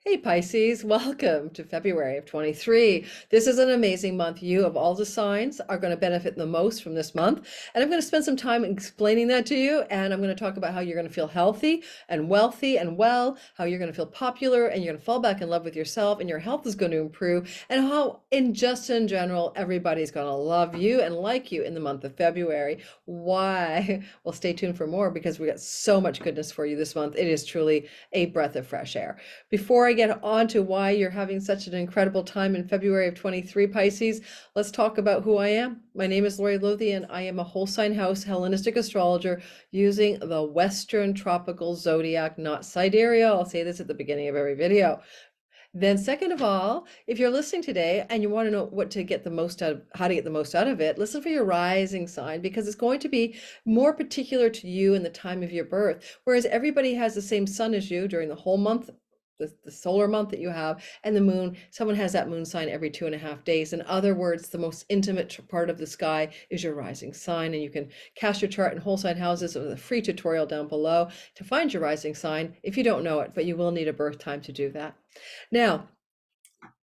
Hey Pisces, welcome to February of 23. This is an amazing month. You, of all the signs, are going to benefit the most from this month. And I'm going to spend some time explaining that to you. And I'm going to talk about how you're going to feel healthy and wealthy and well, how you're going to feel popular and you're going to fall back in love with yourself and your health is going to improve. And how, in general, everybody's going to love you and like you in the month of February. Why? Well, stay tuned for more because we got so much goodness for you this month. It is truly a breath of fresh air. Before I get on to why you're having such an incredible time in February of 23, Pisces, let's talk about who I am. My name is Lori Lothian. I am a whole sign house Hellenistic astrologer using the Western tropical zodiac, not sidereal. I'll say this at the beginning of every video. Then second of all, if you're listening today and you want to know what to get the most out of, how to get the most out of it, listen for your rising sign because it's going to be more particular to you in the time of your birth. Whereas everybody has the same sun as you during the whole month, the solar month that you have, and the moon, someone has that moon sign every 2.5 days. In other words, the most intimate part of the sky is your rising sign, and you can cast your chart in whole sign houses with a free tutorial down below to find your rising sign if you don't know it, but you will need a birth time to do that. Now,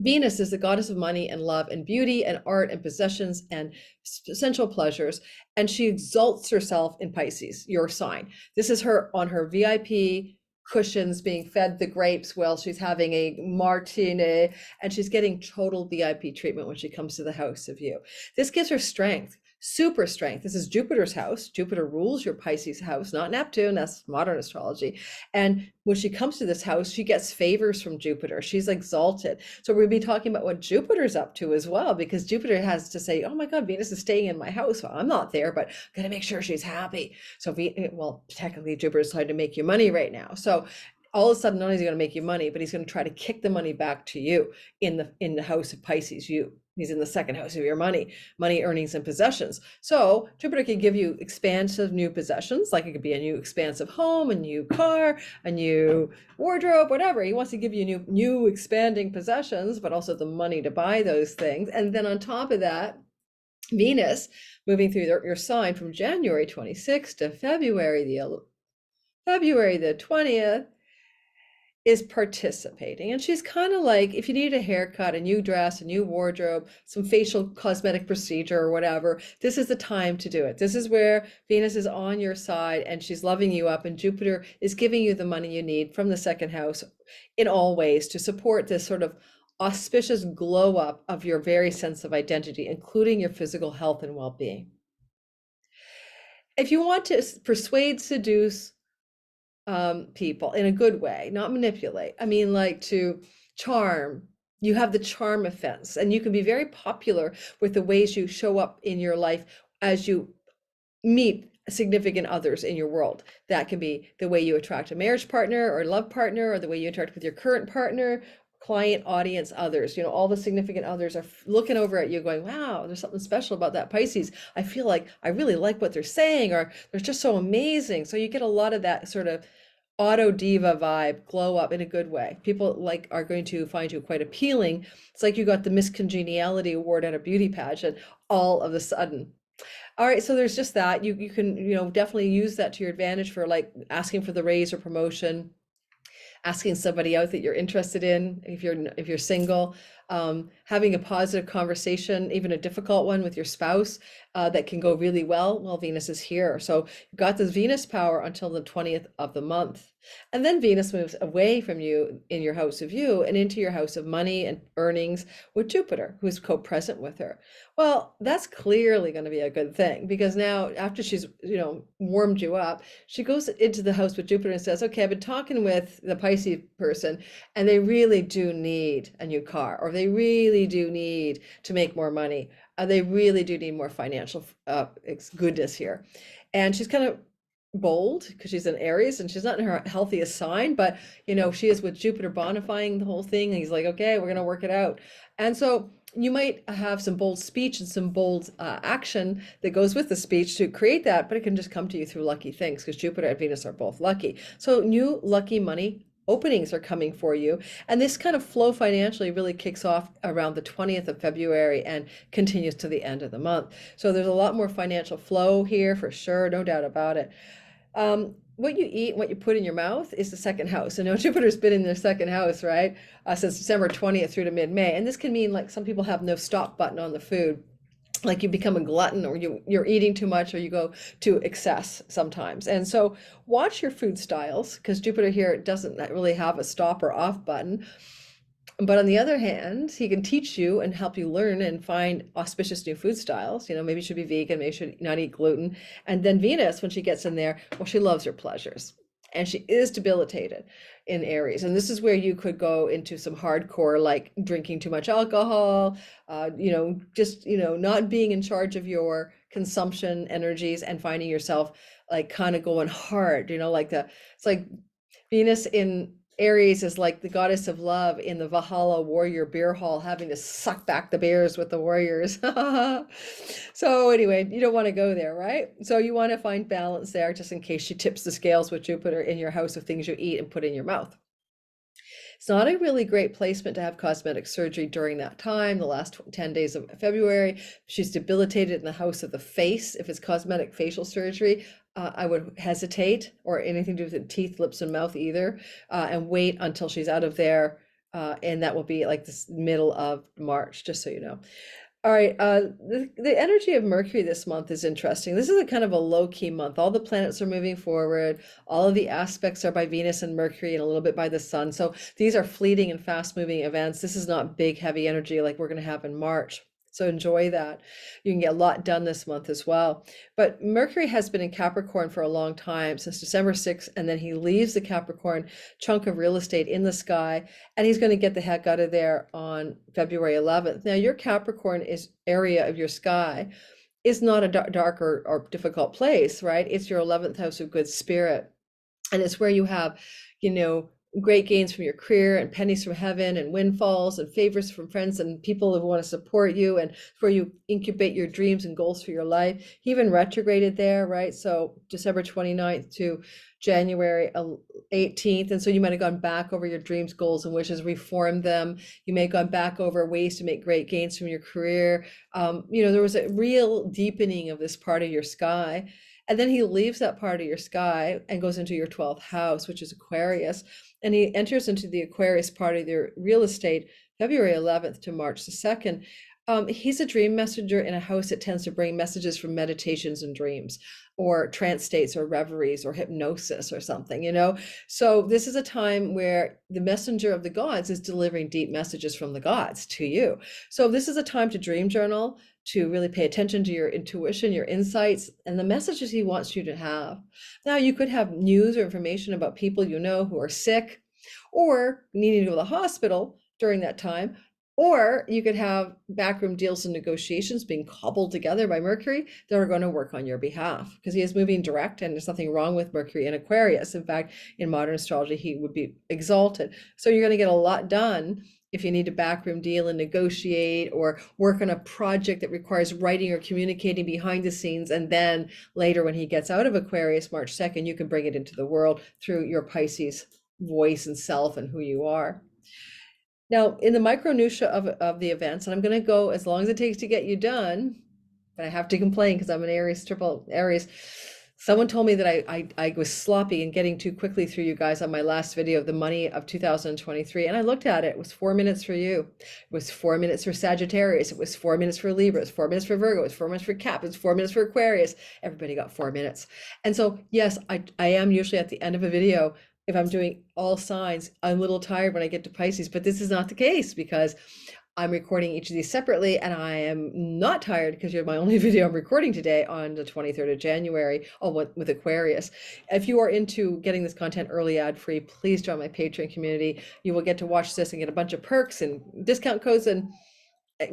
Venus is the goddess of money and love and beauty and art and possessions and sensual pleasures, and she exalts herself in Pisces, your sign. This is her on her VIP cushions being fed the grapes while she's having a martini, and she's getting total VIP treatment when she comes to the house of you. This gives her strength, super strength. This is Jupiter's house. Jupiter rules your Pisces house, not Neptune. That's modern astrology. And when she comes to this house, she gets favors from Jupiter. She's exalted. So we'll be talking about what Jupiter's up to as well, because Jupiter has to say, oh my God, Venus is staying in my house. Well, I'm not there, but I'm going to make sure she's happy. So, well, technically Jupiter's trying to make you money right now. So all of a sudden, not only is he going to make you money, but he's going to try to kick the money back to you in the house of Pisces. He's in the second house of your money, earnings, and possessions. So Jupiter can give you expansive new possessions, like it could be a new expansive home, a new car, a new wardrobe, whatever. He wants to give you new expanding possessions, but also the money to buy those things. And then on top of that, Venus moving through your sign from January 26th to February the 20th is participating. And she's kind of like, if you need a haircut, a new dress, a new wardrobe, some facial cosmetic procedure or whatever, this is the time to do it. This is where Venus is on your side and she's loving you up, and Jupiter is giving you the money you need from the second house in all ways to support this sort of auspicious glow up of your very sense of identity, including your physical health and well-being. If you want to persuade, seduce, people in a good way, not manipulate. I mean, like to charm. You have the charm offense, and you can be very popular with the ways you show up in your life as you meet significant others in your world. That can be the way you attract a marriage partner or love partner, or the way you interact with your current partner, client, audience, others. You know, all the significant others are looking over at you going, wow, there's something special about that Pisces. I feel like I really like what they're saying, or they're just so amazing. So you get a lot of that sort of auto diva vibe, glow up in a good way. People are going to find you quite appealing. It's like you got the Miss Congeniality award at a beauty pageant all of a sudden. All right, so there's just that. You can, definitely use that to your advantage for like asking for the raise or promotion, asking somebody out that you're interested in if you're single, having a positive conversation, even a difficult one with your spouse, that can go really well while Venus is here. So you've got this Venus power until the 20th of the month. And then Venus moves away from you in your house of you and into your house of money and earnings with Jupiter, who is co-present with her. Well, that's clearly going to be a good thing, because now after she's, warmed you up, she goes into the house with Jupiter and says, okay, I've been talking with the Pisces person and they really do need a new car, or they really do need to make more money. They really do need more financial goodness here. And she's kind of bold because she's an Aries and she's not in her healthiest sign, but she is with Jupiter bonifying the whole thing. And he's like, okay, we're going to work it out. And so you might have some bold speech and some bold action that goes with the speech to create that, but it can just come to you through lucky things, because Jupiter and Venus are both lucky. So new lucky money openings are coming for you. And this kind of flow financially really kicks off around the 20th of February and continues to the end of the month. So there's a lot more financial flow here for sure, no doubt about it. what you eat and what you put in your mouth is the second house. And now Jupiter's been in their second house, right? Since December 20th through to mid-May. And this can mean like some people have no stop button on the food. Like you become a glutton, or you're eating too much, or you go to excess sometimes. And so watch your food styles, because Jupiter here doesn't really have a stop or off button. But on the other hand, he can teach you and help you learn and find auspicious new food styles. You know, maybe you should be vegan, maybe you should not eat gluten. And then Venus, when she gets in there, well, she loves her pleasures. And she is debilitated in Aries. And this is where you could go into some hardcore, like drinking too much alcohol, just, not being in charge of your consumption energies and finding yourself like kind of going hard, it's like Venus in Aries is like the goddess of love in the Valhalla warrior beer hall, having to suck back the beers with the warriors. So anyway, you don't want to go there, right? So you want to find balance there, just in case she tips the scales with Jupiter in your house of things you eat and put in your mouth. It's not a really great placement to have cosmetic surgery during that time, the last 10 days of February. She's debilitated in the house of the face. If it's cosmetic facial surgery, I would hesitate, or anything to do with the teeth, lips, and mouth either, and wait until she's out of there. And that will be like this middle of March, just so you know. All right, the energy of Mercury this month is interesting. This is a kind of a low-key month. All the planets are moving forward. All of the aspects are by Venus and Mercury and a little bit by the Sun. So these are fleeting and fast-moving events. This is not big, heavy energy like we're going to have in March. So enjoy that. You can get a lot done this month as well. But Mercury has been in Capricorn for a long time, since December 6th, and then he leaves the Capricorn chunk of real estate in the sky, and he's going to get the heck out of there on February 11th. Now, your Capricorn area of your sky is not a dark or difficult place, right? It's your 11th house of good spirit. And it's where you have, great gains from your career and pennies from heaven and windfalls and favors from friends and people who want to support you, and where you incubate your dreams and goals for your life. He even retrograded there, right? So December 29th to January 18th. And so you might have gone back over your dreams, goals, and wishes, reformed them. You may have gone back over ways to make great gains from your career. There was a real deepening of this part of your sky. And then he leaves that part of your sky and goes into your 12th house, which is Aquarius. And he enters into the Aquarius part of your real estate February 11th to March the 2nd. He's a dream messenger in a house that tends to bring messages from meditations and dreams, or trance states, or reveries, or hypnosis, or something, So this is a time where the messenger of the gods is delivering deep messages from the gods to you. So this is a time to dream journal, to really pay attention to your intuition, your insights, and the messages he wants you to have. Now, you could have news or information about people who are sick, or needing to go to the hospital during that time. Or you could have backroom deals and negotiations being cobbled together by Mercury that are going to work on your behalf, because he is moving direct, and there's nothing wrong with Mercury in Aquarius. In fact, in modern astrology, he would be exalted. So you're going to get a lot done if you need to backroom deal and negotiate, or work on a project that requires writing or communicating behind the scenes. And then later, when he gets out of Aquarius, March 2nd, you can bring it into the world through your Pisces voice and self and who you are. Now, in the micronucleus of the events, and I'm going to go as long as it takes to get you done, but I have to complain because I'm an Aries, triple Aries. Someone told me that I was sloppy and getting too quickly through you guys on my last video of the money of 2023. And I looked at it. It was 4 minutes for you. It was 4 minutes for Sagittarius. It was 4 minutes for Libra. It was 4 minutes for Virgo. It was 4 minutes for Cap. It was 4 minutes for Aquarius. Everybody got 4 minutes. And so, yes, I am usually at the end of a video, if I'm doing all signs, I'm a little tired when I get to Pisces, but this is not the case, because I'm recording each of these separately, and I am not tired because you're my only video I'm recording today on the 23rd of January, with Aquarius. If you are into getting this content early, ad-free, please join my Patreon community. You will get to watch this and get a bunch of perks and discount codes, and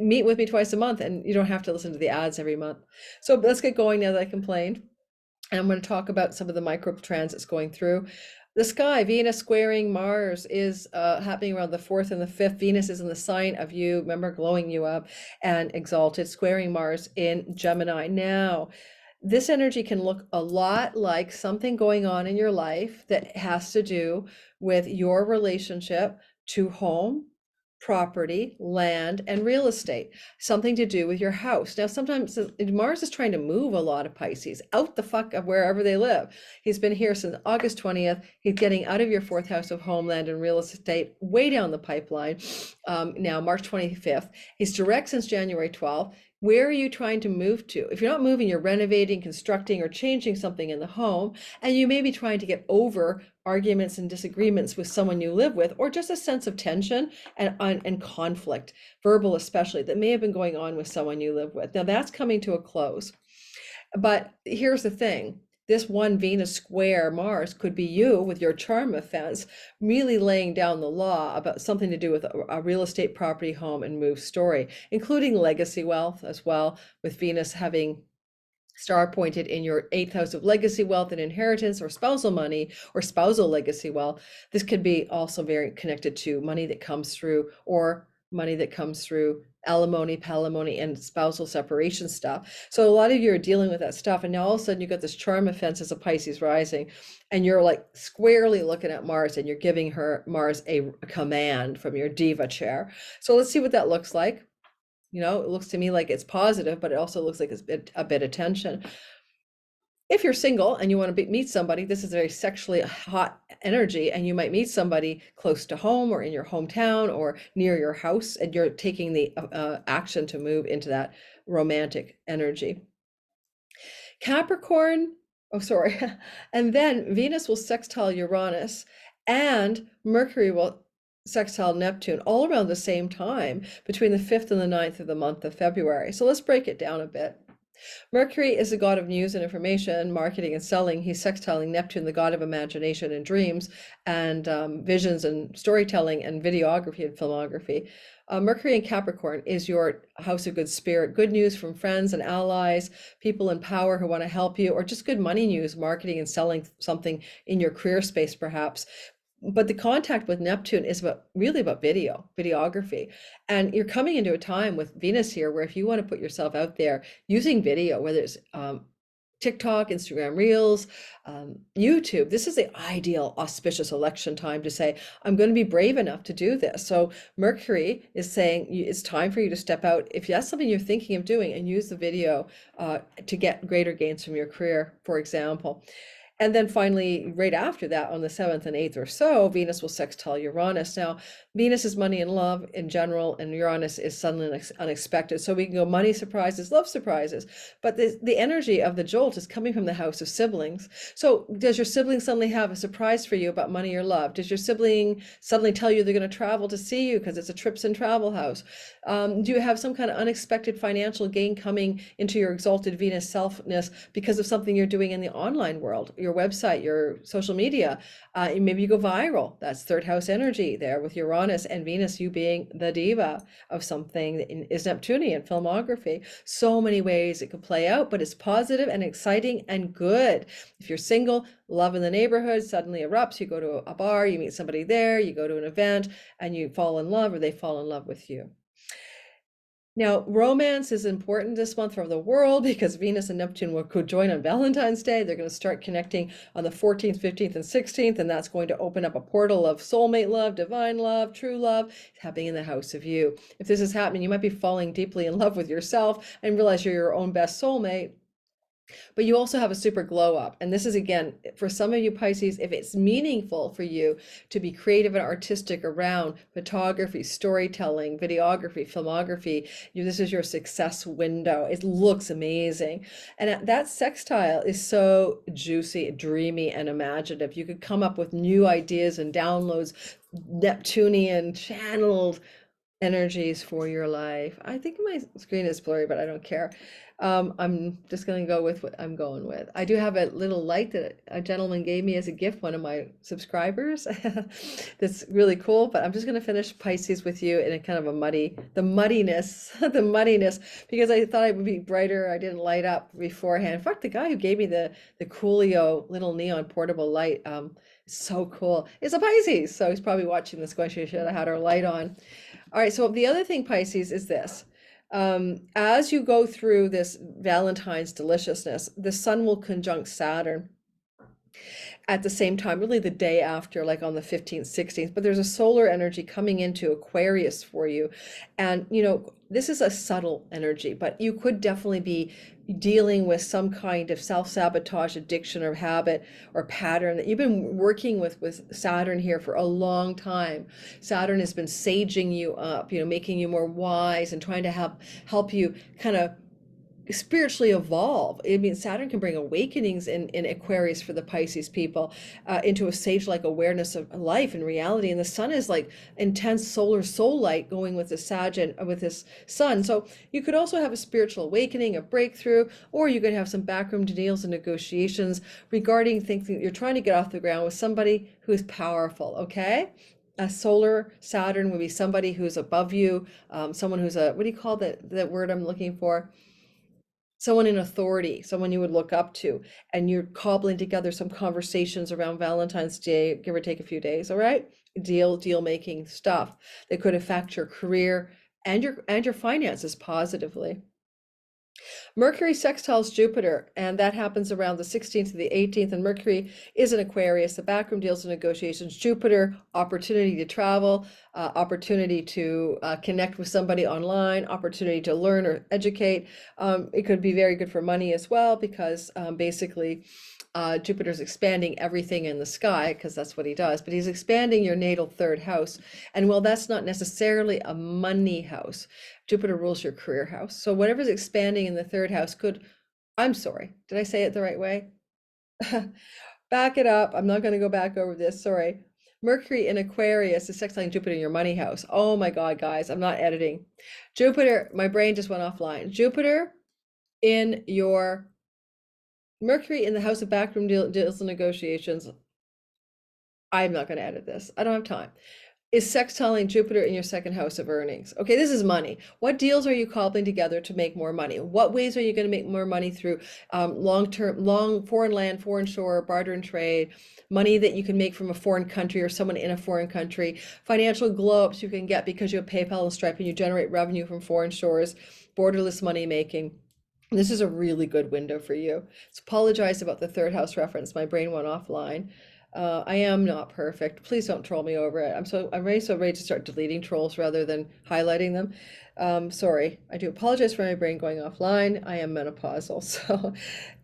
meet with me twice a month, and you don't have to listen to the ads every month. So let's get going now that I complained. And I'm going to talk about some of the micro transits going through. The sky, Venus squaring Mars, is happening around the 4th and the 5th. Venus is in the sign of you, remember, glowing you up, and exalted, squaring Mars in Gemini. Now, this energy can look a lot like something going on in your life that has to do with your relationship to home, property, land, and real estate, something to do with your house. Now, sometimes Mars is trying to move a lot of Pisces out the fuck of wherever they live. He's been here since August 20th. He's getting out of your fourth house of homeland and real estate, way down the pipeline. Now, March 25th. He's direct since January 12th. Where are you trying to move to? If you're not moving, you're renovating, constructing, or changing something in the home, and you may be trying to get over arguments and disagreements with someone you live with, or just a sense of tension and conflict, verbal especially, that may have been going on with someone you live with. Now that's coming to a close. But here's the thing. This one Venus square Mars could be you with your charm offense, really laying down the law about something to do with a real estate, property, home, and move story, including legacy wealth as well, with Venus having star pointed in your eighth house of legacy wealth and inheritance or spousal money or spousal legacy wealth. This could be also very connected to money that comes through, or money that comes through alimony, palimony, and spousal separation stuff. So a lot of you are dealing with that stuff, and now all of a sudden you got this charm offense as a Pisces rising, and you're like squarely looking at Mars, and you're giving Mars a command from your diva chair. So let's see what that looks like. You know, it looks to me like it's positive, but it also looks like it's a bit of tension. If you're single and you want to meet somebody, this is a very sexually hot energy, and you might meet somebody close to home or in your hometown or near your house, and you're taking the action to move into that romantic energy. Capricorn, oh, sorry. And then Venus will sextile Uranus, and Mercury will sextile Neptune all around the same time between the 5th and the 9th of the month of February. So let's break it down a bit. Mercury is the god of news and information, marketing and selling. He's sextiling Neptune, the god of imagination and dreams, and visions and storytelling and videography and filmography. Mercury in Capricorn is your house of good spirit, good news from friends and allies, people in power who want to help you, or just good money news, marketing and selling something in your career space, perhaps. But the contact with Neptune is really about videography. And you're coming into a time with Venus here where if you want to put yourself out there using video, whether it's TikTok, Instagram Reels, YouTube, this is the ideal auspicious election time to say, I'm going to be brave enough to do this. So Mercury is saying it's time for you to step out, if that's something you're thinking of doing, and use the video to get greater gains from your career, for example. And then finally, right after that, on the 7th and 8th or so, Venus will sextile Uranus. Now, Venus is money and love in general, and Uranus is suddenly unexpected. So we can go money surprises, love surprises. But the energy of the jolt is coming from the house of siblings. So does your sibling suddenly have a surprise for you about money or love? Does your sibling suddenly tell you they're going to travel to see you because it's a trips and travel house? Do you have some kind of unexpected financial gain coming into your exalted Venus selfness because of something you're doing in the online world, your website, your social media? Maybe you go viral. That's third house energy there with Uranus and Venus, you being the diva of something that is Neptunian filmography. So many ways it could play out, but it's positive and exciting and good. If you're single, love in the neighborhood suddenly erupts. You go to a bar, you meet somebody there, you go to an event, and you fall in love, or they fall in love with you. Now, romance is important this month for the world because Venus and Neptune will co-join on Valentine's Day. They're going to start connecting on the 14th, 15th, and 16th, and that's going to open up a portal of soulmate love, divine love, true love, happening in the house of you. If this is happening, you might be falling deeply in love with yourself and realize you're your own best soulmate. But you also have a super glow up. And this is, again, for some of you Pisces, if it's meaningful for you to be creative and artistic around photography, storytelling, videography, filmography, this is your success window. It looks amazing. And that sextile is so juicy, dreamy, and imaginative. You could come up with new ideas and downloads, Neptunian channeled energies for your life. I think my screen is blurry, but I don't care. I'm just going to go with what I'm going with. I do have a little light that a gentleman gave me as a gift, one of my subscribers. That's really cool, but I'm just going to finish Pisces with you in a kind of a the muddiness, because I thought it would be brighter. I didn't light up beforehand. In fact, the guy who gave me the Coolio little neon portable light, so cool. It's a Pisces, so he's probably watching this going, she should have had her light on. All right, so the other thing, Pisces, is this. As you go through this Valentine's deliciousness, the sun will conjunct Saturn. at the same time, really the day after, like on the 15th, 16th, but there's a solar energy coming into Aquarius for you. And, this is a subtle energy, but you could definitely be dealing with some kind of self-sabotage, addiction, or habit or pattern that you've been working with Saturn here for a long time. Saturn has been saging you up, making you more wise and trying to help you kind of spiritually evolve. I mean, Saturn can bring awakenings in Aquarius for the Pisces people, into a sage-like awareness of life and reality. And the sun is like intense solar soul light going with the Sag and with this sun. So you could also have a spiritual awakening, a breakthrough, or you could have some backroom deals and negotiations regarding things that you're trying to get off the ground with somebody who is powerful, okay? A solar Saturn would be somebody who's above you, someone who's what do you call that word I'm looking for? Someone in authority, someone you would look up to, and you're cobbling together some conversations around Valentine's Day, give or take a few days, all right? Deal making stuff that could affect your career and your finances positively. Mercury sextiles Jupiter, and that happens around the 16th to the 18th, and Mercury is in Aquarius. The backroom deals and negotiations. Jupiter, opportunity to travel, opportunity to connect with somebody online, opportunity to learn or educate. It could be very good for money as well, because basically Jupiter's expanding everything in the sky, because that's what he does, but he's expanding your natal third house. And well, that's not necessarily a money house. Jupiter rules your career house. So whatever's expanding in the third house could, I'm sorry, did I say it the right way? Back it up. I'm not going to go back over this. Sorry. Mercury in Aquarius is sextiling Jupiter in your money house. Oh my God, guys, I'm not editing. Jupiter, my brain just went offline. Jupiter in your Mercury in the house of backroom deals and negotiations. I'm not going to edit this. I don't have time. Is sextiling Jupiter in your second house of earnings. Okay, this is money. What deals are you cobbling together to make more money? What ways are you going to make more money through long foreign land, foreign shore, barter and trade, money that you can make from a foreign country or someone in a foreign country, financial glow-ups you can get because you have PayPal and Stripe and you generate revenue from foreign shores, borderless money making. This is a really good window for you. So apologize about the third house reference. My brain went offline. I am not perfect. Please don't troll me over it. I'm ready to start deleting trolls rather than highlighting them. Sorry. I do apologize for my brain going offline. I am menopausal. So,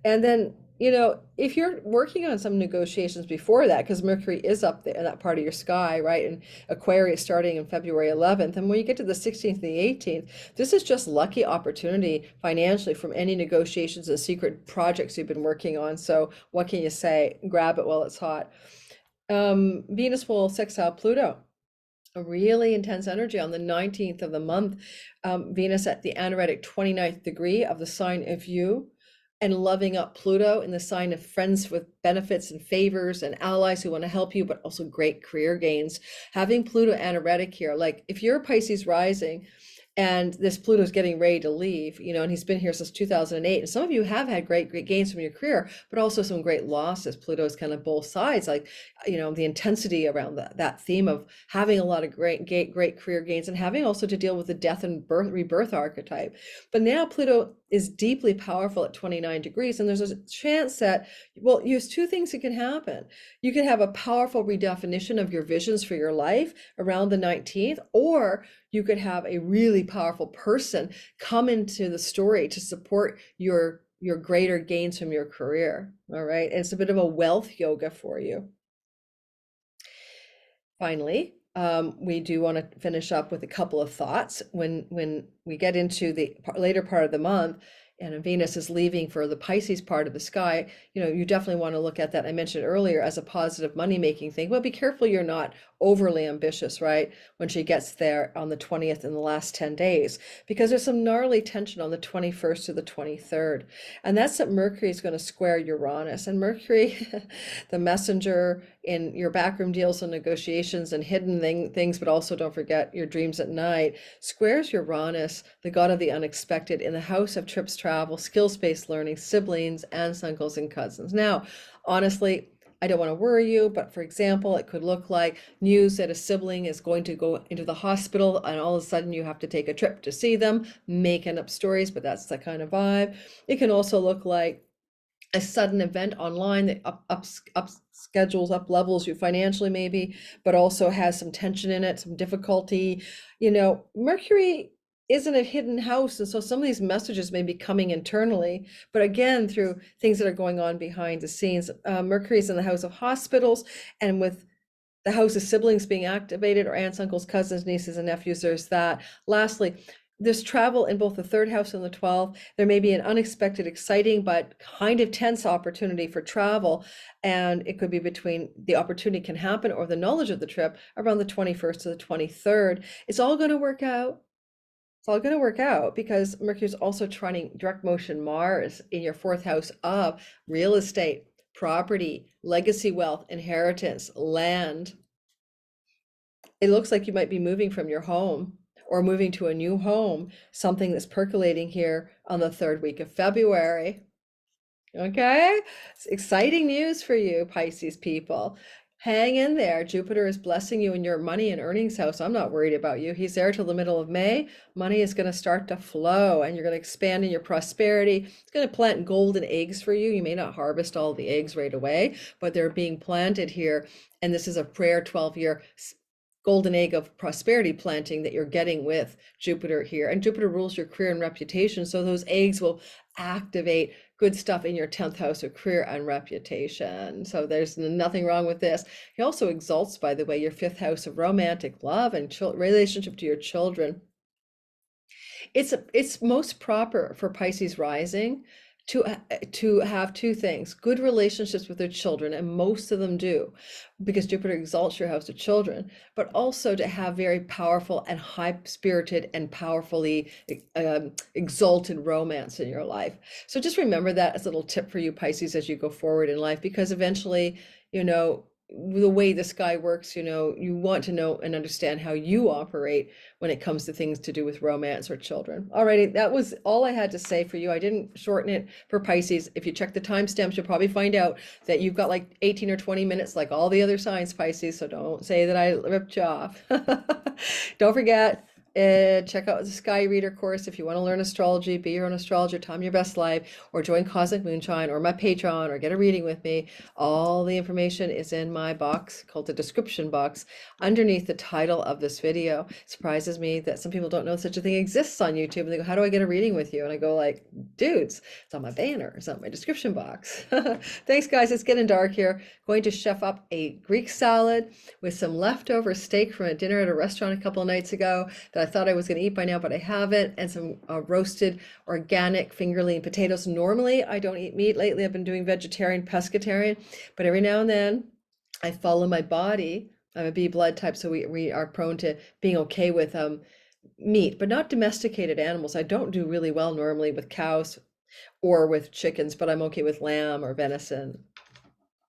and then, if you're working on some negotiations before that, because Mercury is up there in that part of your sky, right? And Aquarius starting in February 11th. And when you get to the 16th and the 18th, this is just lucky opportunity financially from any negotiations and secret projects you've been working on. So what can you say? Grab it while it's hot. Venus will sextile Pluto. A really intense energy on the 19th of the month. Venus at the anaretic 29th degree of the sign of you, and loving up Pluto in the sign of friends with benefits and favors and allies who want to help you, but also great career gains. Having Pluto anaretic here, like if you're a Pisces rising and this Pluto's getting ready to leave, and he's been here since 2008. And some of you have had great gains from your career, but also some great losses. Pluto's kind of both sides, like, the intensity around that theme of having a lot of great career gains and having also to deal with the death and rebirth archetype. But now Pluto is deeply powerful at 29 degrees. And there's a chance that, well, there's two things that can happen. You can have a powerful redefinition of your visions for your life around the 19th, or you could have a really powerful person come into the story to support your greater gains from your career. All right. And it's a bit of a wealth yoga for you. Finally, we do want to finish up with a couple of thoughts. When we get into the later part of the month, and Venus is leaving for the Pisces part of the sky, you definitely want to look at that. I mentioned earlier as a positive money-making thing, but be careful you're not overly ambitious, right? When she gets there on the 20th in the last 10 days, because there's some gnarly tension on the 21st to the 23rd. And that's that Mercury is going to square Uranus. And Mercury, the messenger in your backroom deals and negotiations and hidden things, but also don't forget your dreams at night, squares Uranus, the god of the unexpected, in the house of trips, travel, skills-based learning, siblings, aunts, uncles, and cousins. Now, honestly, I don't want to worry you, but for example, it could look like news that a sibling is going to go into the hospital and all of a sudden you have to take a trip to see them, making up stories, but that's the kind of vibe. It can also look like a sudden event online that up schedules, up levels you financially maybe, but also has some tension in it, some difficulty. Mercury isn't a hidden house, and so some of these messages may be coming internally, but again through things that are going on behind the scenes. Mercury is in the house of hospitals, and with the house of siblings being activated, or aunts, uncles, cousins, nieces, and nephews, there's that. Lastly, there's travel in both the third house and the 12th. There may be an unexpected, exciting, but kind of tense opportunity for travel. And it could be between the opportunity can happen or the knowledge of the trip around the 21st to the 23rd. It's all going to work out. It's all going to work out because Mercury is also trining direct motion Mars in your fourth house of real estate, property, legacy wealth, inheritance, land. It looks like you might be moving from your home or moving to a new home, something that's percolating here on the third week of February. Okay, it's exciting news for you, Pisces people. Hang in there. Jupiter is blessing you in your money and earnings house. I'm not worried about you. He's there till the middle of May. Money is going to start to flow and you're going to expand in your prosperity. It's going to plant golden eggs for you. You may not harvest all the eggs right away, but they're being planted here. And this is a prayer 12-year golden egg of prosperity planting that you're getting with Jupiter here. And Jupiter rules your career and reputation. So those eggs will activate good stuff in your 10th house of career and reputation. So there's nothing wrong with this. He also exalts, by the way, your 5th house of romantic love and relationship to your children. It's most proper for Pisces rising to have two things: good relationships with their children, and most of them do, because Jupiter exalts your house of children, but also to have very powerful and high-spirited and powerfully exalted romance in your life. So just remember that as a little tip for you, Pisces, as you go forward in life, because eventually, the way the sky works, you want to know and understand how you operate when it comes to things to do with romance or children. Alrighty, that was all I had to say for you. I didn't shorten it for Pisces. If you check the timestamps, you'll probably find out that you've got like 18 or 20 minutes like all the other signs, Pisces, so don't say that I ripped you off. Don't forget, check out the Sky Reader course if you want to learn astrology, be your own astrologer, time your best life, or join Cosmic Moonshine or my Patreon or get a reading with me. All the information is in my box called the description box underneath the title of this video. It surprises me that some people don't know such a thing exists on YouTube, and they go, how do I get a reading with you? And I go like, dudes, it's on my banner, it's on my description box. Thanks guys, it's getting dark here. Going to chef up a Greek salad with some leftover steak from a dinner at a restaurant a couple of nights ago that I thought I was going to eat by now, but I haven't, and some roasted organic fingerling potatoes. Normally, I don't eat meat. Lately, I've been doing vegetarian, pescatarian, but every now and then I follow my body. I'm a B blood type, so we are prone to being okay with meat, but not domesticated animals. I don't do really well normally with cows or with chickens, but I'm okay with lamb or venison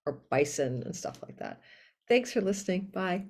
or bison and stuff like that. Thanks for listening. Bye.